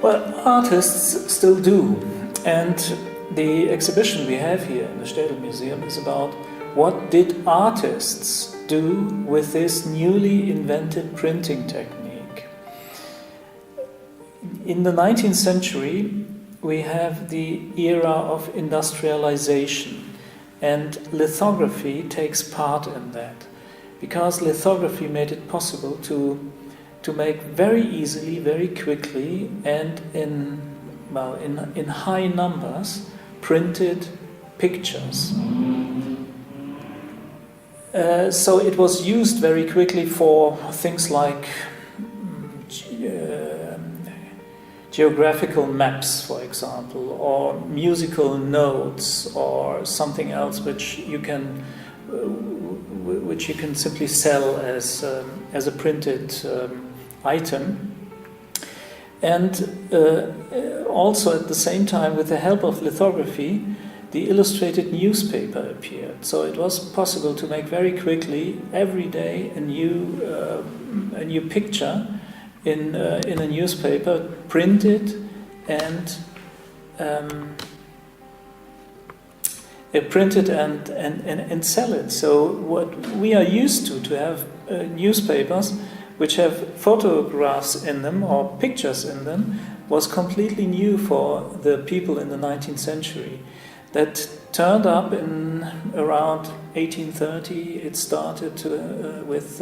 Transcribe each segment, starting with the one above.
Well, artists still do, and the exhibition we have here in the Städel Museum is about what did artists do with this newly invented printing technique. In the 19th century, we have the era of industrialization, and lithography takes part in that, because lithography made it possible to make very easily, very quickly, and in high numbers, printed pictures. So it was used very quickly for things like geographical maps, for example, or musical notes, or something else which you can simply sell as a printed item. And also at the same time, with the help of lithography, the illustrated newspaper appeared. So it was possible to make very quickly, every day, a new picture in a newspaper, printed and sell it. So what we are used to have newspapers which have photographs in them or pictures in them, was completely new for the people in the 19th century. That turned up in around 1830. It started with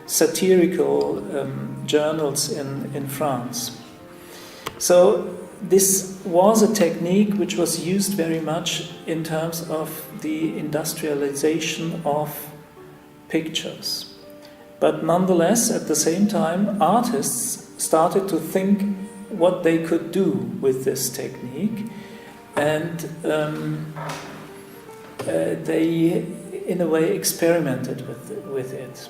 satirical journals in France. So this was a technique which was used very much in terms of the industrialization of pictures. But nonetheless, at the same time, artists started to think what they could do with this technique, and they, in a way, experimented with it.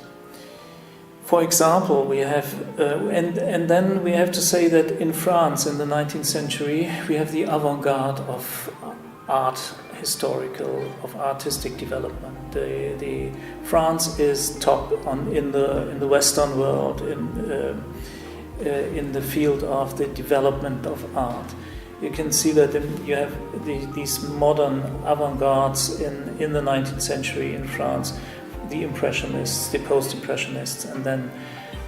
For example, we have, and then we have to say that in France, in the 19th century, we have the avant-garde of artistic development. The France is top in the Western world in the field of the development of art. You can see that you have these modern avant-gardes in the 19th century in France, the Impressionists, the Post-Impressionists, and then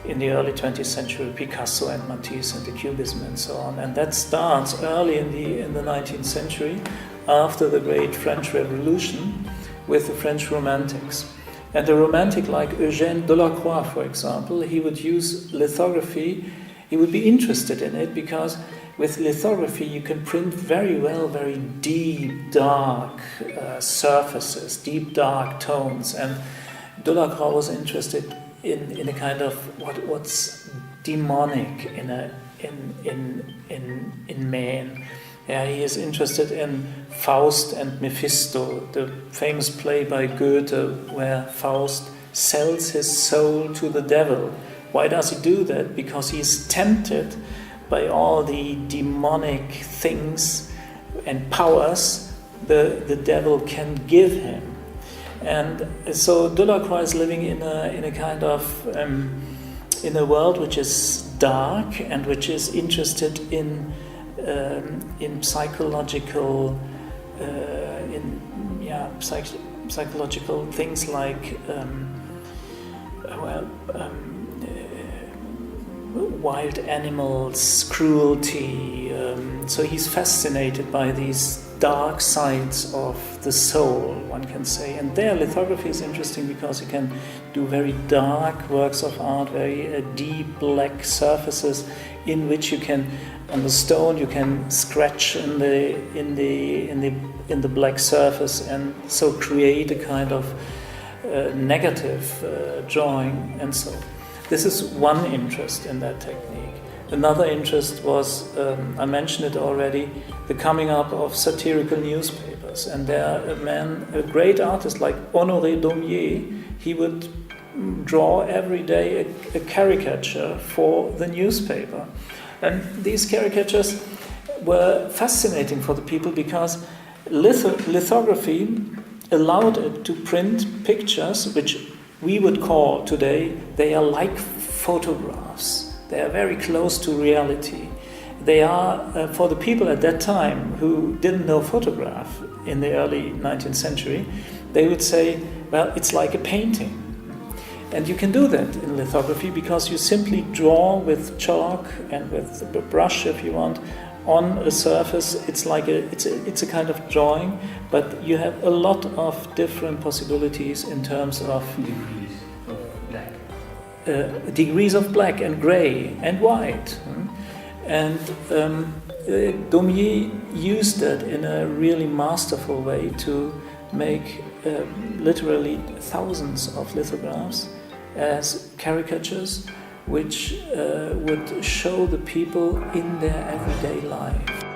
in the early 20th century, Picasso and Matisse and the Cubism and so on. And that starts early in the 19th century, after the great French Revolution, with the French Romantics. And a romantic like Eugène Delacroix, for example, he would use lithography. He would be interested in it because with lithography you can print very well very deep, dark surfaces, deep, dark tones. And Delacroix was interested in a kind of what's demonic in man. Yeah, he is interested in Faust and Mephisto, the famous play by Goethe, where Faust sells his soul to the devil. Why does he do that? Because he is tempted by all the demonic things and powers the devil can give him. And so Delacroix is living in a kind of in a world which is dark and which is interested in psychological psychological things like wild animals, cruelty. So he's fascinated by these dark sides of the soul, one can say. And there lithography is interesting because you can do very dark works of art, very deep black surfaces in which you can, on the stone, you can scratch in the black surface and so create a kind of negative drawing. And so this is one interest in that technique. Another interest was, I mentioned it already, the coming up of satirical newspapers. And there a great artist like Honoré Daumier, he would draw every day a caricature for the newspaper. And these caricatures were fascinating for the people because lithography allowed it to print pictures which we would call today, they are like photographs. They are very close to reality. they are, for the people at that time who didn't know photograph in the early 19th century, they would say, well, it's like a painting. And you can do that in lithography because you simply draw with chalk and with a brush, if you want, on a surface. It's like it's a kind of drawing, but you have a lot of different possibilities in terms of degrees of black and gray and white. And Daumier used that in a really masterful way to make literally thousands of lithographs as caricatures which would show the people in their everyday life.